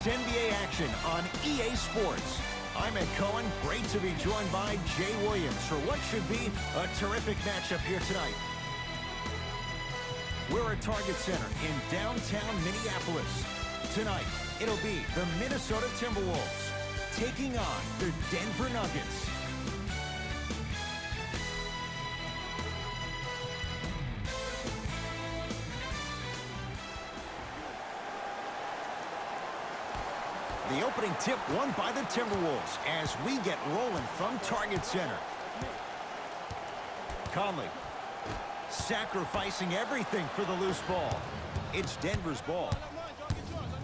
NBA action on EA Sports. I'm Ed Cohen. Great to be joined by Jay Williams for what should be a terrific matchup here tonight. We're at Target Center in downtown Minneapolis. Tonight, it'll be the Minnesota Timberwolves taking on the Denver Nuggets. The opening tip won by the Timberwolves as we get rolling from Target Center. Conley sacrificing everything for the loose ball. It's Denver's ball.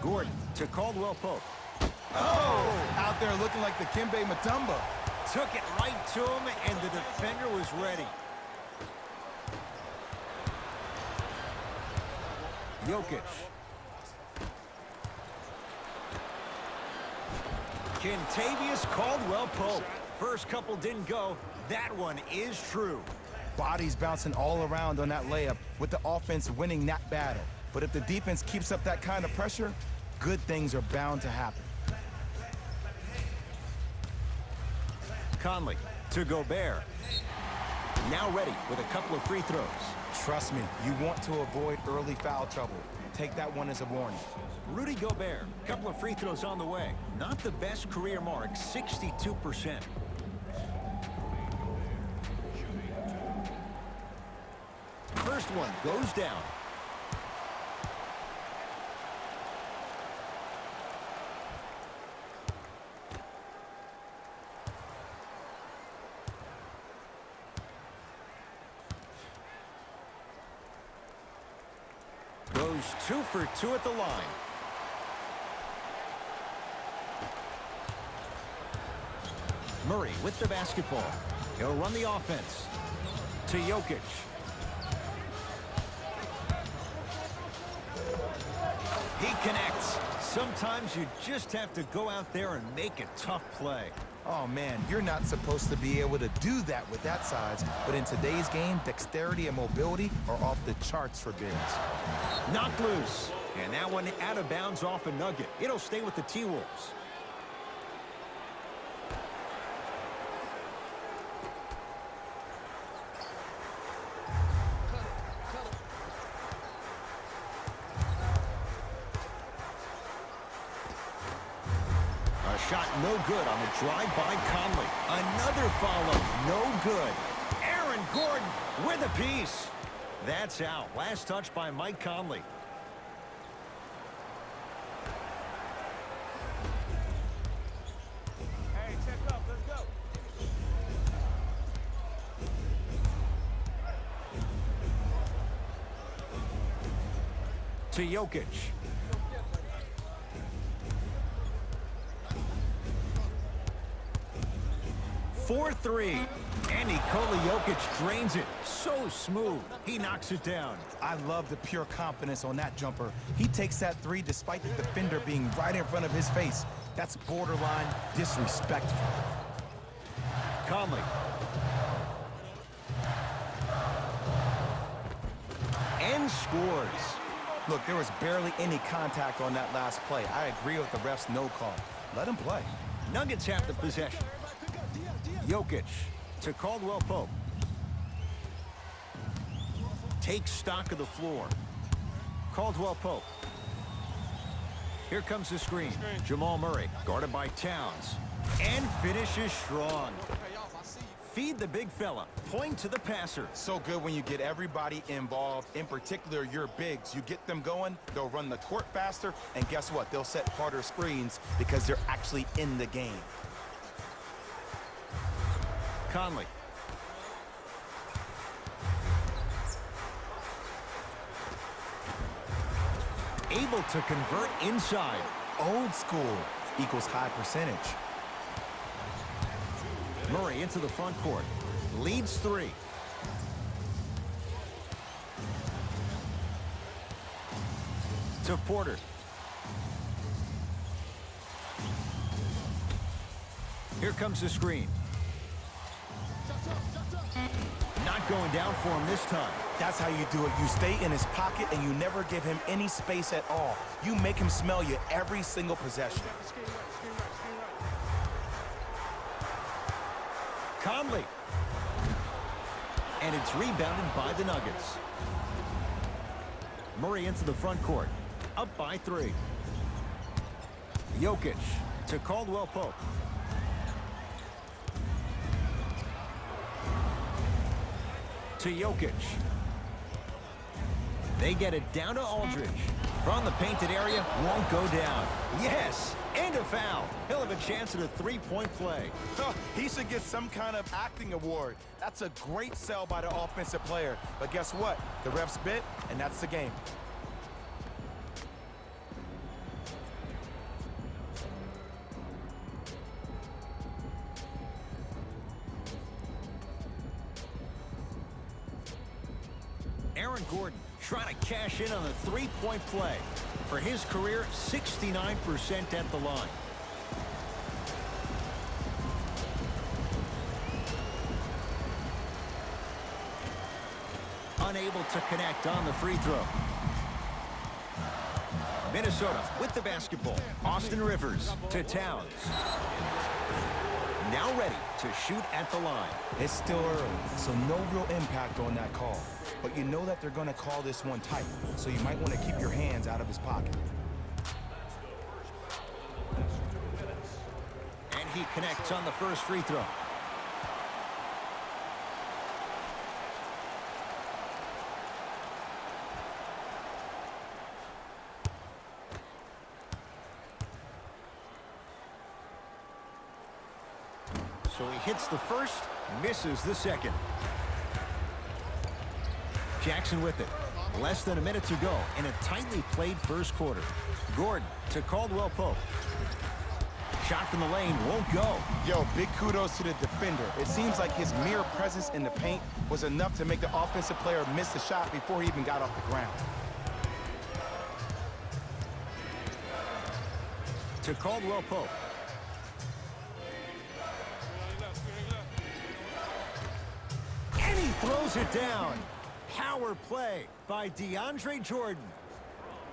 Gordon to Caldwell Pope. Oh! Out there looking like the Kimbe Mutombo. Took it right to him, and the defender was ready. Jokic. Kentavious Caldwell Pope. First couple didn't go. That one is true. Bodies bouncing all around on that layup with the offense winning that battle. But if the defense keeps up that kind of pressure, good things are bound to happen. Conley to Gobert. Now ready with a couple of free throws. Trust me, you want to avoid early foul trouble. Take that one as a warning. Rudy Gobert, a couple of free throws on the way. Not the best career mark, 62%. First one goes down. Goes 2 for 2 at the line. Murray with the basketball. He'll run the offense. To Jokic. He connects. Sometimes you just have to go out there and make a tough play. Oh, man, you're not supposed to be able to do that with that size. But in today's game, dexterity and mobility are off the charts for bigs. Knocked loose. And that one out of bounds off a Nugget. It'll stay with the T-Wolves. Shot no good on the drive by Conley. Another follow, no good. Aaron Gordon with a piece. That's out. Last touch by Mike Conley. Hey, check up. Let's go. To Jokic. 4-3. And Nikola Jokic drains it. So smooth. He knocks it down. I love the pure confidence on that jumper. He takes that three despite the defender being right in front of his face. That's borderline disrespectful. Conley. And scores. Look, there was barely any contact on that last play. I agree with the ref's no call. Let him play. Nuggets have the possession. Jokic to Caldwell Pope. Takes stock of the floor. Caldwell Pope. Here comes the screen. Jamal Murray guarded by Towns. And finishes strong. Feed the big fella. Point to the passer. So good when you get everybody involved, in particular your bigs. You get them going, they'll run the court faster, and guess what? They'll set harder screens because they're actually in the game. Conley. Able to convert inside. Old school equals high percentage. Murray into the front court. Leads 3. To Porter. Here comes the screen. Not going down for him this time. That's how you do it. You stay in his pocket and you never give him any space at all. You make him smell you every single possession. Conley. And it's rebounded by the Nuggets. Murray into the front court. Up by 3. Jokic to Caldwell Pope. To Jokic. They get it down to Aldridge. From the painted area, won't go down. Yes, and a foul. He'll have a chance at a three-point play. Huh, he should get some kind of acting award. That's a great sell by the offensive player. But guess what? The refs bit, and that's the game. Aaron Gordon trying to cash in on a three-point play. For his career, 69% at the line. Unable to connect on the free throw. Minnesota with the basketball. Austin Rivers to Towns. Now ready to shoot at the line. It's still early, so no real impact on that call. But you know that they're going to call this one tight, so you might want to keep your hands out of his pocket. And he connects on the first free throw. So he hits the first, misses the second. Jackson with it. Less than a minute to go in a tightly played first quarter. Gordon to Caldwell Pope. Shot from the lane won't go. Yo, big kudos to the defender. It seems like his mere presence in the paint was enough to make the offensive player miss the shot before he even got off the ground. To Caldwell Pope. And he throws it down. Power play by DeAndre Jordan.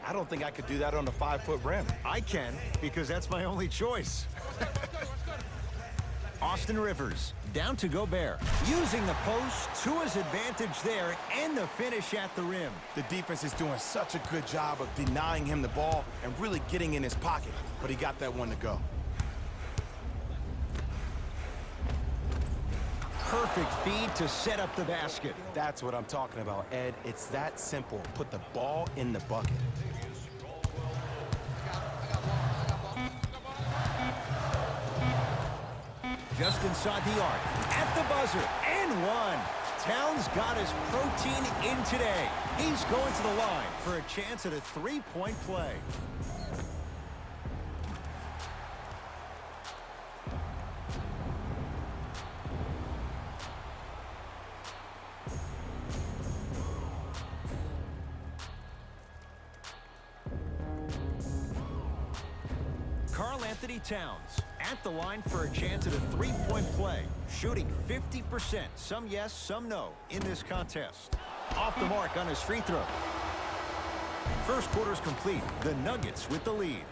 I don't think I could do that on a 5-foot rim. I can, because that's my only choice. Austin Rivers down to Gobert. Using the post to his advantage there and the finish at the rim. The defense is doing such a good job of denying him the ball and really getting in his pocket, but he got that one to go. Perfect feed to set up the basket. That's what I'm talking about, Ed. It's that simple. Put the ball in the bucket. Just inside the arc. At the buzzer. And one. Towns got his protein in today. He's going to the line for a chance at a three-point play. Karl-Anthony Towns at the line for a chance at a three-point play. Shooting 50%. Some yes, some no in this contest. Off the mark on his free throw. First quarter's complete. The Nuggets with the lead.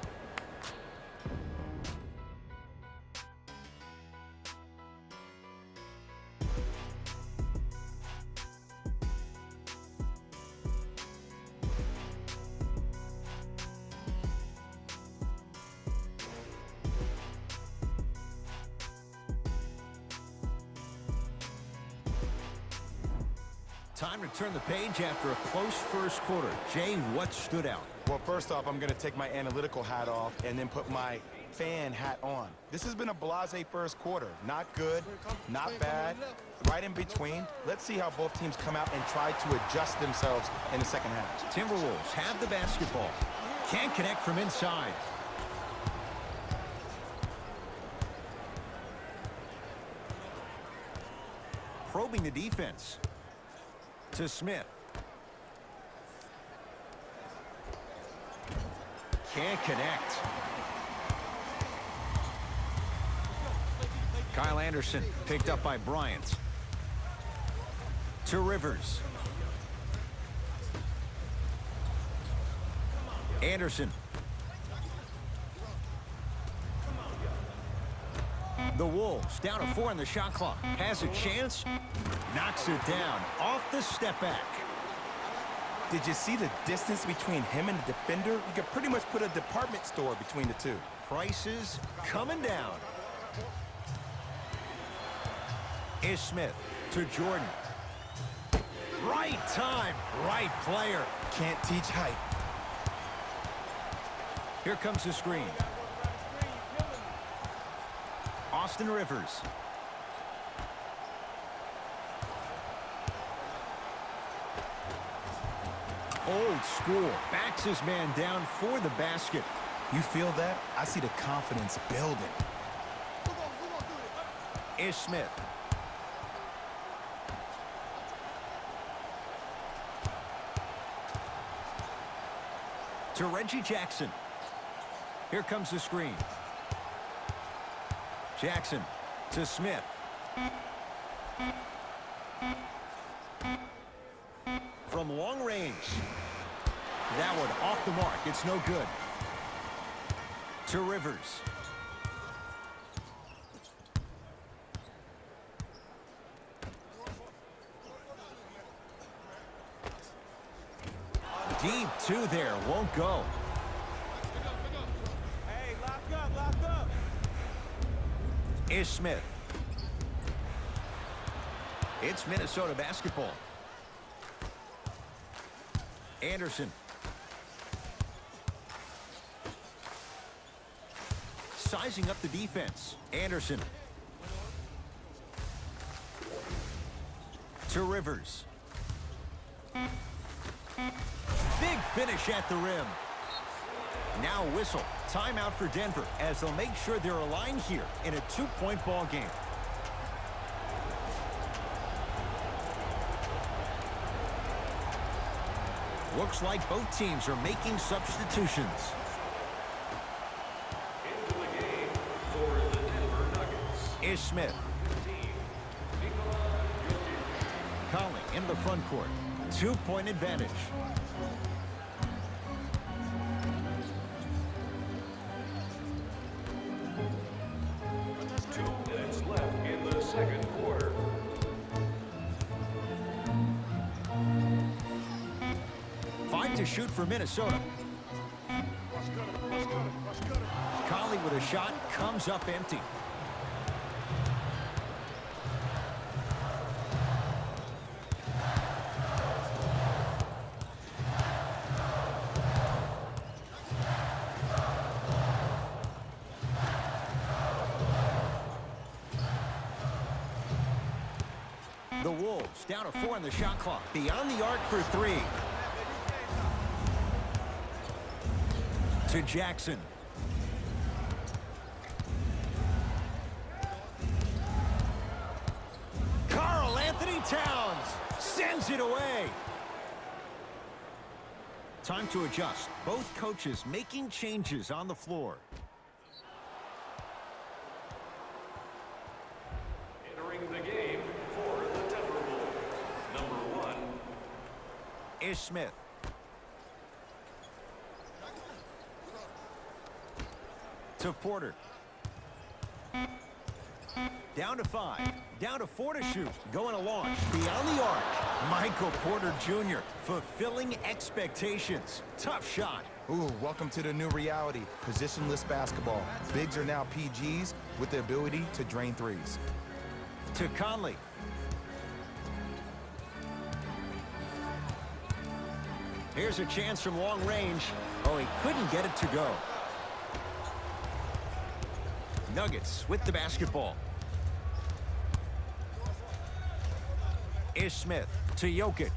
Time to turn the page after a close first quarter. Jay, what stood out? Well, first off, I'm going to take my analytical hat off and then put my fan hat on. This has been a blasé first quarter. Not good, not bad, right in between. Let's see how both teams come out and try to adjust themselves in the second half. Timberwolves have the basketball. Can't connect from inside. Probing the defense. To Smith. Can't connect. Kyle Anderson picked up by Bryant. To Rivers. Anderson. The Wolves down to 4 in the shot clock. Has a chance. Knocks it down off the step back. Did you see the distance between him and the defender? You could pretty much put a department store between the two. Prices coming down. Ish Smith to Jordan. Right time, right player. Can't teach height. Here comes the screen. Austin Rivers. Old school. Backs his man down for the basket. You feel that? I see the confidence building. Ish Smith. To Reggie Jackson. Here comes the screen. Jackson to Smith. From long range. That one off the mark. It's no good. To Rivers. Deep two there. Won't go. Hey, lock up. Ish Smith. It's Minnesota basketball. Anderson. Sizing up the defense. Anderson. To Rivers. Big finish at the rim. Now whistle. Timeout for Denver as they'll make sure they're aligned here in a 2-point ball game. Looks like both teams are making substitutions. Into the game for the Denver Nuggets. Ish Smith. Conley in the front court. 2-point advantage. Left in the second quarter. Five to shoot for Minnesota. Conley with a shot comes up empty. The Wolves down to 4 in the shot clock. Beyond the arc for 3. To Jackson. Karl Anthony Towns sends it away. Time to adjust. Both coaches making changes on the floor. Entering the game for the Timberwolves. Number 1. Ish Smith. To Porter. Down to 5. Down to 4 to shoot. Going to launch. Beyond the arc. Michael Porter Jr. fulfilling expectations. Tough shot. Ooh, welcome to the new reality. Positionless basketball. Bigs are now PGs with the ability to drain threes. To Conley. Here's a chance from long range. Oh, he couldn't get it to go. Nuggets with the basketball. Ish Smith to Jokic.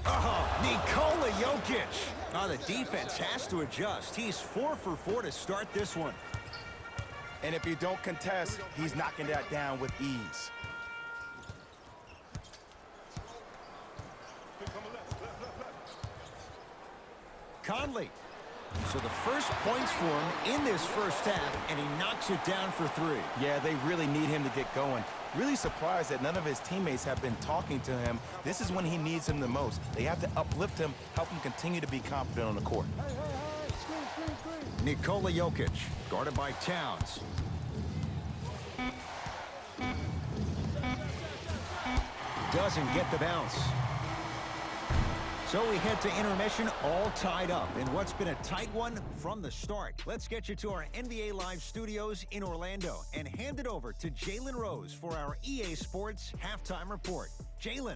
Oh, Nikola Jokic. Oh, the defense has to adjust. He's 4 for 4 to start this one. And if you don't contest, he's knocking that down with ease. Conley. So the first points for him in this first half, and he knocks it down for 3. Yeah, they really need him to get going. Really surprised that none of his teammates have been talking to him. This is when he needs him the most. They have to uplift him, help him continue to be confident on the court. Nikola Jokic, guarded by Towns. Doesn't get the bounce. So we head to intermission, all tied up in what's been a tight one from the start. Let's get you to our NBA Live studios in Orlando and hand it over to Jalen Rose for our EA Sports Halftime Report. Jalen.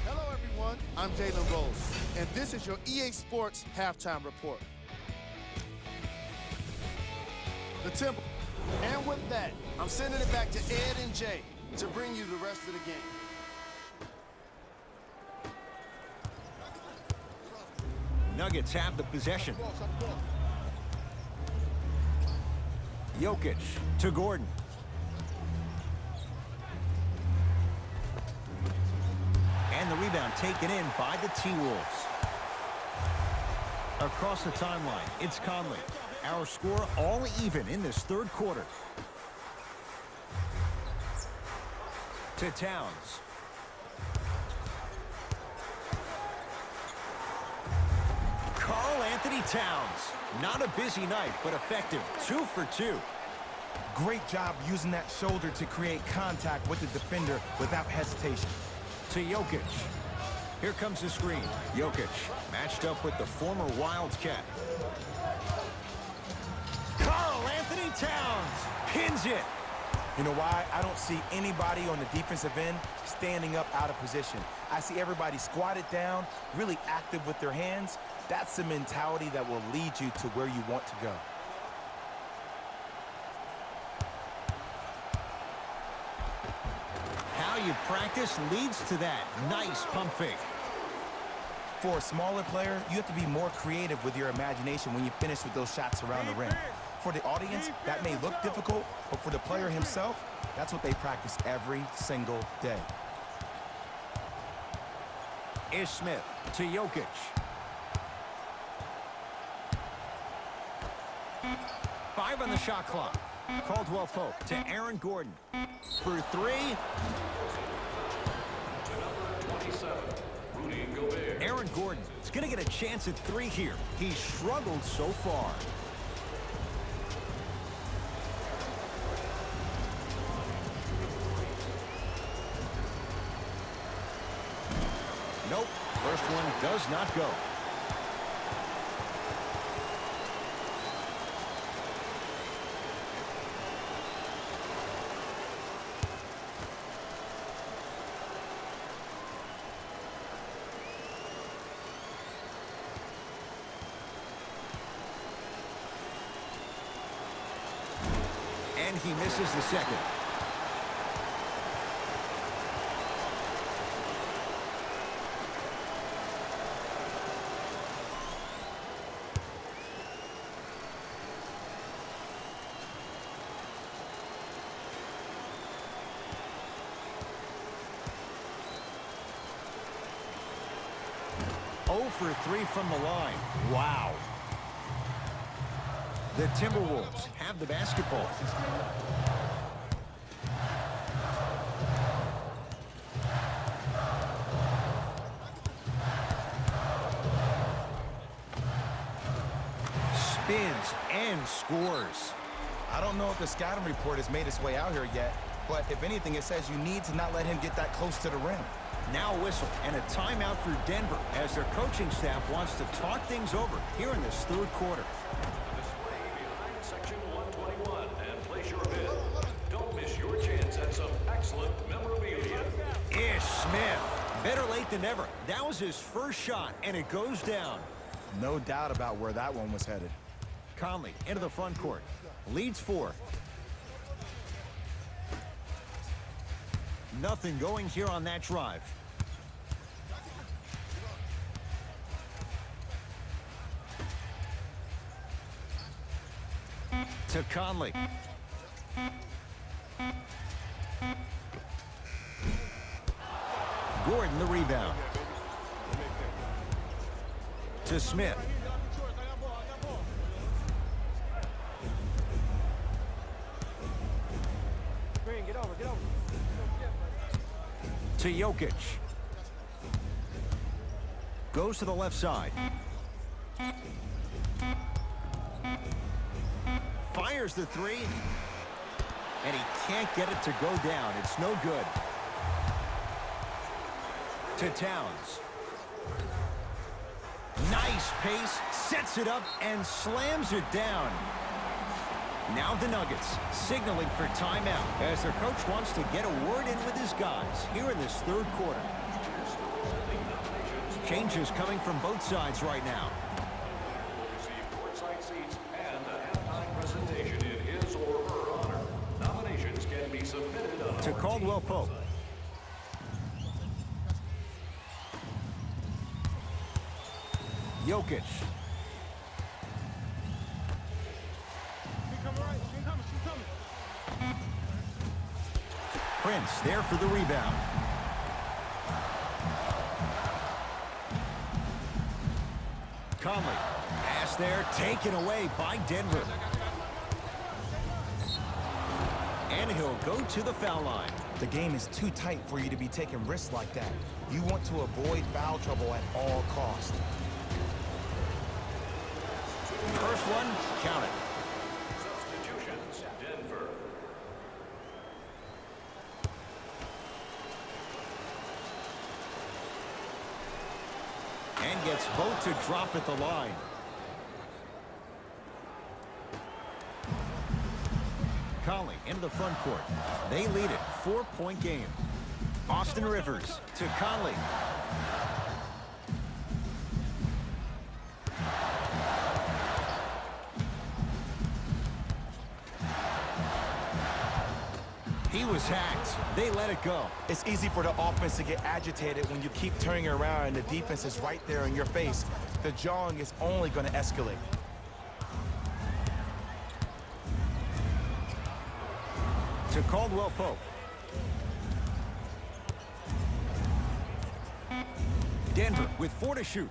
Hello, everyone. I'm Jalen Rose, and this is your EA Sports Halftime Report. The Timberwolves. And with that, I'm sending it back to Ed and Jay to bring you the rest of the game. Nuggets have the possession. Jokic to Gordon. And the rebound taken in by the T-Wolves. Across the timeline, it's Conley. Our score all even in this third quarter. To Towns. Karl Anthony Towns. Not a busy night, but effective. 2 for 2. Great job using that shoulder to create contact with the defender without hesitation. To Jokic. Here comes the screen. Jokic matched up with the former Wildcat. Karl Anthony Towns pins it. You know why? I don't see anybody on the defensive end standing up out of position. I see everybody squatted down, really active with their hands. That's the mentality that will lead you to where you want to go. How you practice leads to that. Nice pump fake. For a smaller player, you have to be more creative with your imagination when you finish with those shots around the rim. For the audience, that may look difficult, but for the player himself, that's what they practice every single day. Ish Smith to Jokic. Five on the shot clock. Caldwell Pope to Aaron Gordon. For 3. Aaron Gordon is going to get a chance at 3 here. He's struggled so far. Nope. First one does not go. And he misses the second. For 3 from the line. Wow. The Timberwolves have the basketball. Spins and scores. I don't know if the scouting report has made its way out here yet, but if anything, it says you need to not let him get that close to the rim. Now a whistle and a timeout for Denver as their coaching staff wants to talk things over here in this third quarter. Display behind section 121 and place your bid. Don't miss your chance at some excellent memorabilia. Ish Smith. Better late than never. That was his first shot, and it goes down. No doubt about where that one was headed. Conley into the front court. Leads 4. Nothing going here on that drive. To Conley. Gordon the rebound. To Smith. Get over, get over. To Jokic. Goes to the left side. Fires the three. And he can't get it to go down. It's no good. To Towns. Nice pace. Sets it up and slams it down. Now the Nuggets signaling for timeout as their coach wants to get a word in with his guys here in this third quarter. Changes coming from both sides right now. Receive courtside seats and a halftime presentation in his or her honor. Nominations can be submitted on To Caldwell Pope. Jokic. Prince there for the rebound. Conley. Pass there, taken away by Denver. And he'll go to the foul line. The game is too tight for you to be taking risks like that. You want to avoid foul trouble at all costs. First one, count it. substitutions. Denver. And gets both to drop at the line. Conley into the front court. They lead it, 4-point game. Austin Rivers to Conley. He was hacked. They let it go. It's easy for the offense to get agitated when you keep turning around and the defense is right there in your face. The jawing is only going to escalate. To Caldwell Pope. Denver with 4 to shoot.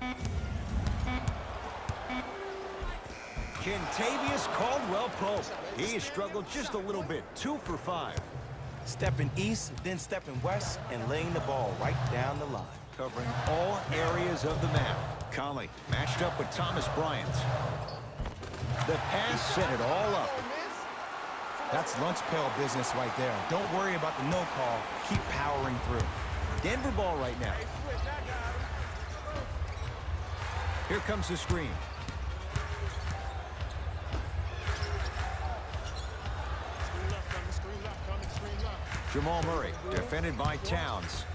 Kentavious Caldwell Pope. He has struggled just a little bit. 2 for 5. Stepping east, then stepping west, and laying the ball right down the line. Covering all areas of the map. Conley matched up with Thomas Bryant. The pass set it all up. That's lunch pail business right there. Don't worry about the no call. Keep powering through. Denver ball right now. Here comes the screen. Jamal Murray, defended by Towns.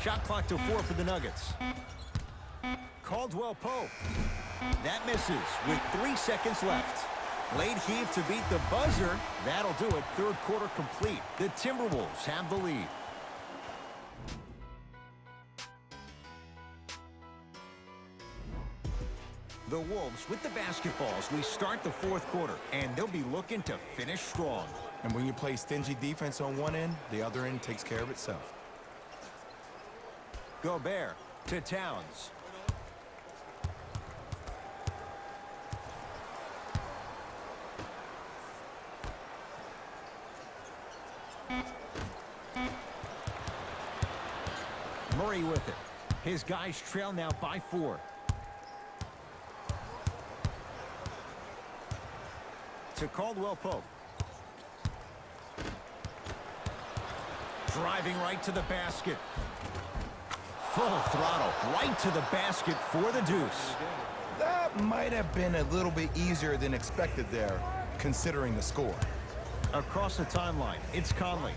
Shot clock to 4 for the Nuggets. Caldwell Pope. That misses with 3 seconds left. Late heave to beat the buzzer. That'll do it. Third quarter complete. The Timberwolves have the lead. The Wolves with the basketballs. We start the fourth quarter, and they'll be looking to finish strong. And when you play stingy defense on one end, the other end takes care of itself. Gobert to Towns. Murray with it. His guys trail now by 4. To Caldwell Pope. Driving right to the basket. Full throttle right to the basket for the deuce. That might have been a little bit easier than expected there, considering the score. Across the timeline, it's Conley.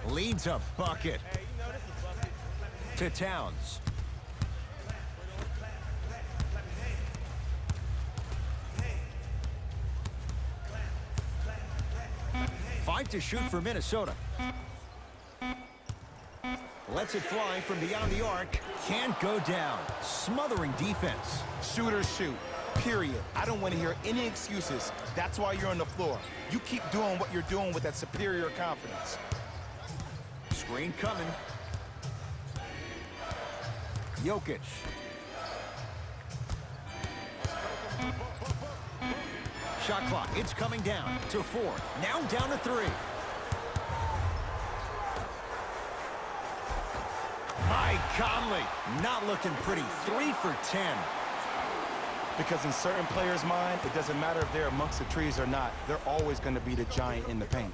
Leads a bucket. To Towns. Five to shoot for Minnesota. Lets it fly from beyond the arc. Can't go down. Smothering defense. Shooters shoot. period. I don't want to hear any excuses. That's why you're on the floor. You keep doing what you're doing with that superior confidence. Screen coming. Jokic. Shot clock, it's coming down to 4. Now down to 3. Mike Conley, not looking pretty. 3 for 10. Because in certain players' mind, it doesn't matter if they're amongst the trees or not. They're always going to be the giant in the paint.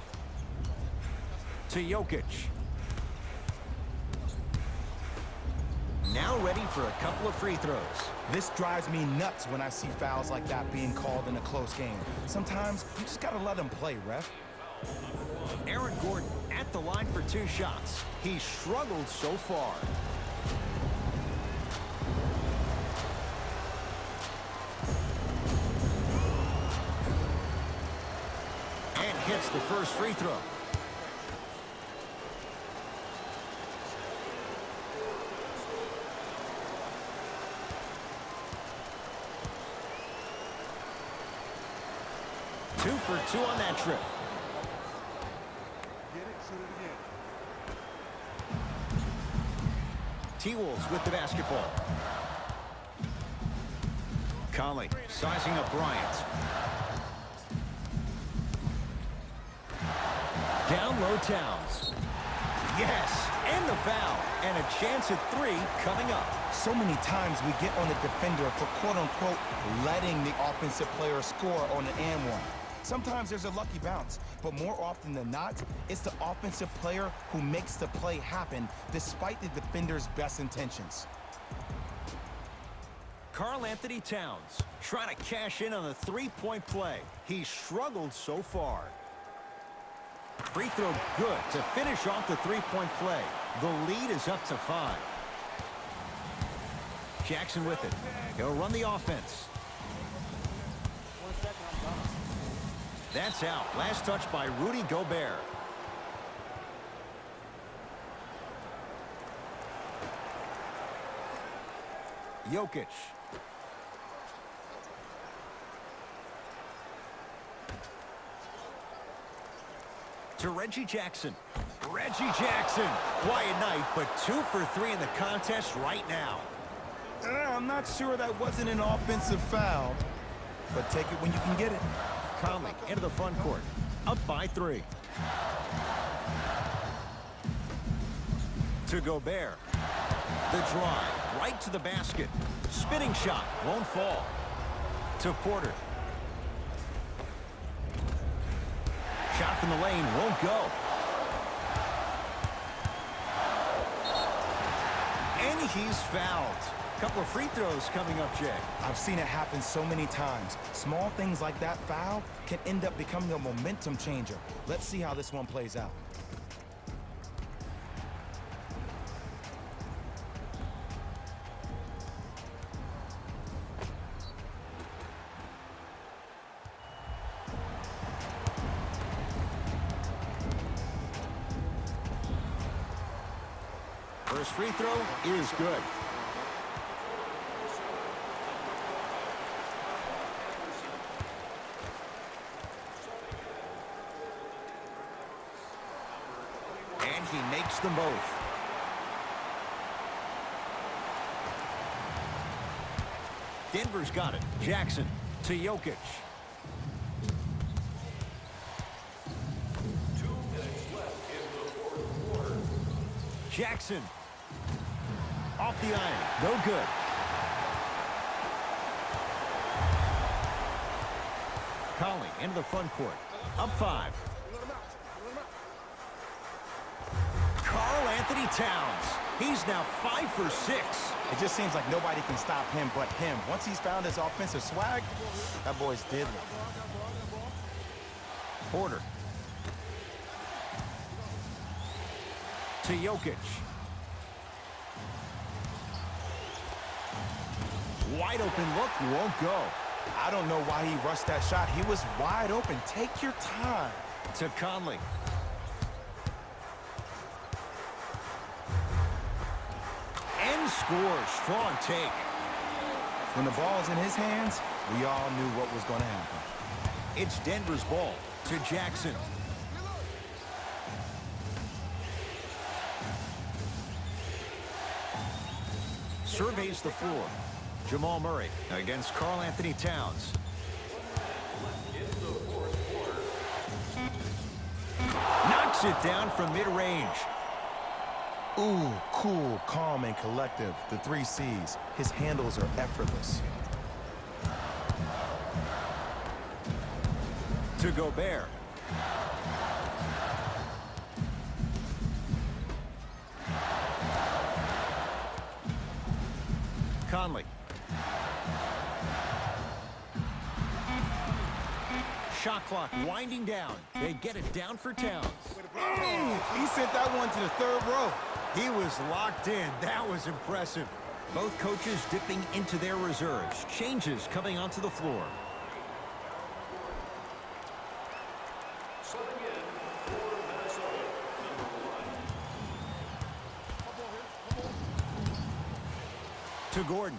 To Jokic. Now ready for a couple of free throws. This drives me nuts when I see fouls like that being called in a close game. Sometimes you just got to let them play, ref. Aaron Gordon at the line for 2 shots. He struggled so far. And hits the first free throw. Two for 2 on that trip. T-Wolves with the basketball. Conley sizing up Bryant. Down low Towns. Yes, and the foul. And a chance at 3 coming up. So many times we get on the defender for quote-unquote letting the offensive player score on an and one. Sometimes there's a lucky bounce, but more often than not, it's the offensive player who makes the play happen despite the defender's best intentions. Karl-Anthony Towns trying to cash in on a 3-point play. He struggled so far. Free throw good to finish off the 3-point play. The lead is up to 5. Jackson with it. He'll run the offense. That's out. Last touch by Rudy Gobert. Jokic. To Reggie Jackson. Reggie Jackson. Quiet night, but 2 for 3 in the contest right now. I'm not sure that wasn't an offensive foul, but take it when you can get it. Conley into the front court. Up by 3. To Gobert. The drive. Right to the basket. Spinning shot. Won't fall. To Porter. Shot from the lane. Won't go. And he's fouled. Couple of free throws coming up, Jay. I've seen it happen so many times. Small things like that foul can end up becoming a momentum changer. Let's see how this one plays out. First free throw is good. And he makes them both. Denver's got it. Jackson to Jokic. 2 minutes left in the fourth quarter. Jackson. Off the iron. No good. Conley into the front court. Up 5. Karl-Anthony Towns. He's now 5 for 6. It just seems like nobody can stop him but him. Once he's found his offensive swag, that boy's deadly. Porter. To Jokic. Wide open look, won't go. I don't know why he rushed that shot. He was wide open. Take your time. To Conley. And scores. Strong take. When the ball is in his hands, we all knew what was going to happen. It's Denver's ball to Jackson. Surveys the floor. Jamal Murray against Karl Anthony Towns. Knocks it down from mid-range. Ooh, cool, calm, and collective. The 3 C's. His handles are effortless. To Gobert. Conley. Shot clock winding down. They get it down for Towns. He sent that one to the 3rd row. He was locked in. That was impressive. Both coaches dipping into their reserves. Changes coming onto the floor. Subbing in for Minnesota, number 1. To Gordon.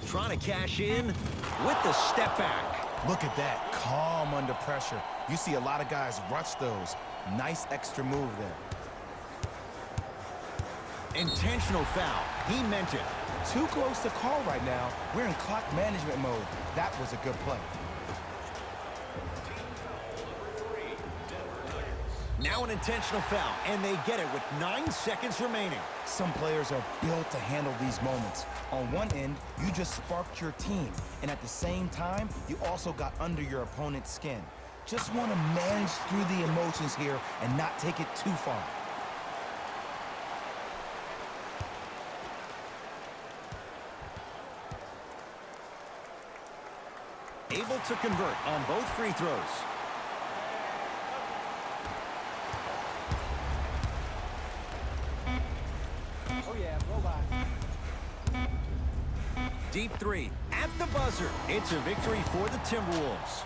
Trying to cash in with the step back. Look at that, calm under pressure. You see a lot of guys rush those. Nice extra move there. Intentional foul. He meant it. Too close to call right now. We're in clock management mode. That was a good play. Now an intentional foul, and they get it with 9 seconds remaining. Some players are built to handle these moments. On one end, you just sparked your team, and at the same time, you also got under your opponent's skin. Just want to manage through the emotions here and not take it too far. Able to convert on both free throws. Oh, yeah, robot. Deep 3 at the buzzer. It's a victory for the Timberwolves.